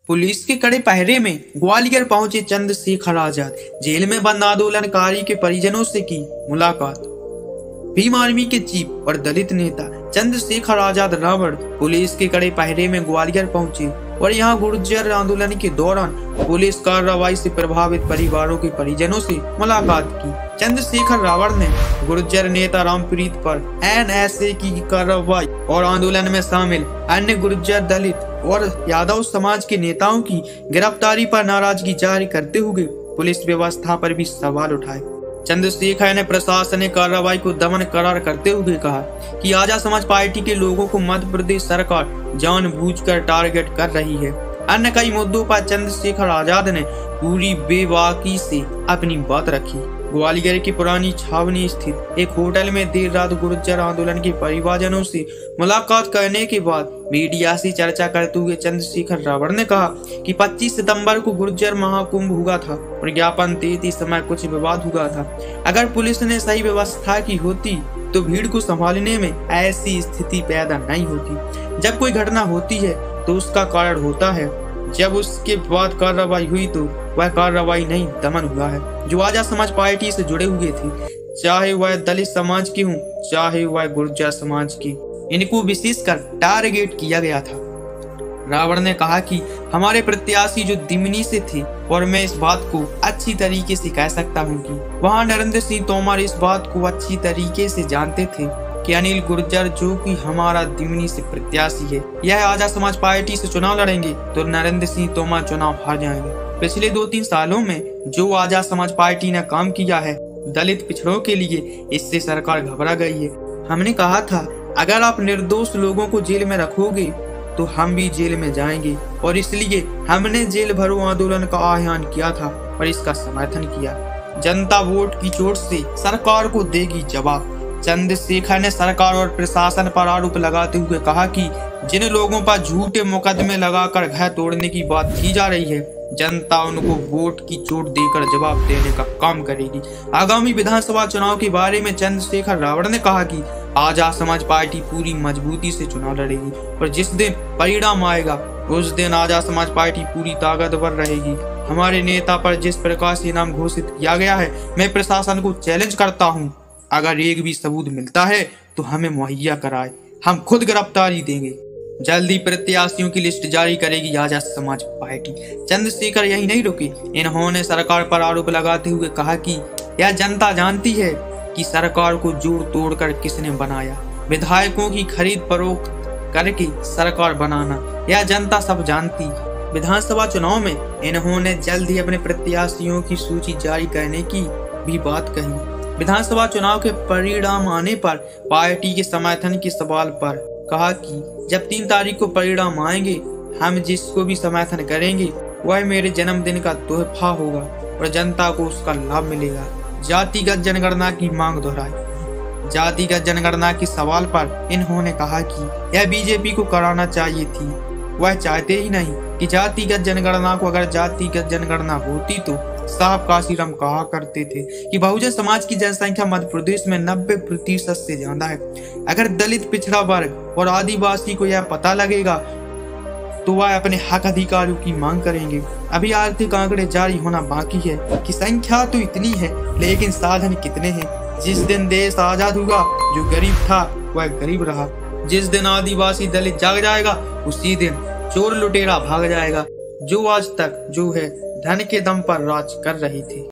Police के कड़े पहरे में ग्वालियर पहुंचे चंद्रशेखर आजाद। जेल में बंद आंदोलनकारी के परिजनों से की मुलाकात। भीम आर्मी के चीफ और दलित नेता चंद्रशेखर आजाद रावण पुलिस के कड़े पहरे में ग्वालियर पहुंचे और यहां गुर्जर आंदोलन के दौरान पुलिस कार्रवाई से प्रभावित परिवारों के परिजनों से मुलाकात की। चंद्रशेखर रावण ने गुर्जर नेता रामप्रीत पर एनएसए की कार्रवाई और आंदोलन में शामिल अन्य गुर्जर, दलित और यादव समाज के नेताओं की गिरफ्तारी पर नाराजगी जाहिर करते हुए पुलिस व्यवस्था पर भी सवाल उठाए। चंद्रशेखर ने प्रशासनिक कार्रवाई को दमन करार करते हुए कहा कि आजाद समाज पार्टी के लोगों को मध्य प्रदेश सरकार जानबूझकर टारगेट कर रही है। अन्य कई मुद्दों पर चंद्रशेखर आजाद ने पूरी बेबाकी से अपनी बात रखी। ग्वालियर की पुरानी छावनी स्थित एक होटल में देर रात गुर्जर आंदोलन के परिवारजनों से मुलाकात करने के बाद मीडिया से चर्चा करते हुए चंद्रशेखर रावण ने कहा कि 25 सितंबर को गुर्जर महाकुंभ हुआ था और ज्ञापन देते समय कुछ विवाद हुआ था। अगर पुलिस ने सही व्यवस्था की होती तो भीड़ को संभालने में ऐसी स्थिति पैदा नहीं होती। जब कोई घटना होती है तो उसका कारण होता है, जब उसके बाद कार्रवाई हुई तो वह कार्रवाई नहीं, दमन हुआ है। जो आजाद समाज पार्टी से जुड़े हुए थे, चाहे वह दलित समाज के हों चाहे वह गुर्जर समाज के, इनको विशेषकर टारगेट किया गया था। रावण ने कहा कि हमारे प्रत्याशी जो दिमनी से थे और मैं इस बात को अच्छी तरीके से कह सकता हूँ कि वहाँ नरेंद्र सिंह तोमर इस बात को अच्छी तरीके से जानते थे कि अनिल गुर्जर जो कि हमारा दिमनी से प्रत्याशी है, यह आजाद समाज पार्टी से चुनाव लड़ेंगे तो नरेंद्र सिंह तोमर चुनाव हार जाएंगे। पिछले 2-3 सालों में जो आजाद समाज पार्टी ने काम किया है दलित पिछड़ों के लिए, इससे सरकार घबरा गई है। हमने कहा था अगर आप निर्दोष लोगों को जेल में रखोगे तो हम भी जेल में जाएंगे और इसलिए हमने जेल भरो आंदोलन का आह्वान किया था और इसका समर्थन किया। जनता वोट की चोट से सरकार को देगी जवाब। चंद्रशेखर ने सरकार और प्रशासन पर आरोप लगाते हुए कहा कि जिन लोगों पर झूठे मुकदमे लगाकर घर तोड़ने की बात की जा रही है, जनता उनको वोट की चोट देकर जवाब देने का काम करेगी। आगामी विधानसभा चुनाव के बारे में चंद्रशेखर रावण ने कहा कि आजाद समाज पार्टी पूरी मजबूती से चुनाव लड़ेगी और जिस दिन परिणाम आएगा उस दिन आजाद समाज पार्टी पूरी ताकतवर रहेगी। हमारे नेता पर जिस प्रकार से इनाम घोषित किया गया है, मैं प्रशासन को चैलेंज करता हूँ, अगर एक भी सबूत मिलता है तो हमें मुहैया कराए, हम खुद गिरफ्तारी देंगे। जल्दी प्रत्याशियों की लिस्ट जारी करेगी आजाद समाज पार्टी। चंद्रशेखर यही नहीं रुके, इन्होंने सरकार पर आरोप लगाते हुए कहा कि यह जनता जानती है कि सरकार को जोड़ तोड़ कर किसने बनाया। विधायकों की खरीद फरोख्त करके सरकार बनाना, यह जनता सब जानती। विधानसभा चुनाव में इन्होंने जल्द ही अपने प्रत्याशियों की सूची जारी करने की भी बात कही। विधानसभा चुनाव के परिणाम आने पर पार्टी के समर्थन के सवाल पर कहा कि जब 3 तारीख को परिणाम आएंगे, हम जिसको भी समर्थन करेंगे वह मेरे जन्मदिन का तोहफा होगा और जनता को उसका लाभ मिलेगा। जातिगत जनगणना की मांग दोहराई। जातिगत जनगणना के सवाल पर इन्होंने कहा कि यह बीजेपी को कराना चाहिए थी, वह चाहते ही नहीं कि जातिगत जनगणना को। अगर जातिगत जनगणना होती तो साहब काशीराम कहा करते थे कि बहुजन समाज की जनसंख्या मध्य प्रदेश में 90% से ज्यादा है। अगर दलित, पिछड़ा वर्ग और आदिवासी को यह पता लगेगा तो वह अपने हक अधिकारों की मांग करेंगे। अभी आर्थिक आंकड़े जारी होना बाकी है कि संख्या तो इतनी है लेकिन साधन कितने हैं। जिस दिन देश आजाद हुआ जो गरीब था वह गरीब रहा। जिस दिन आदिवासी दलित जाग जाएगा उसी दिन चोर लुटेरा भाग जाएगा, जो आज तक जो है धन के दम पर राज कर रही थी।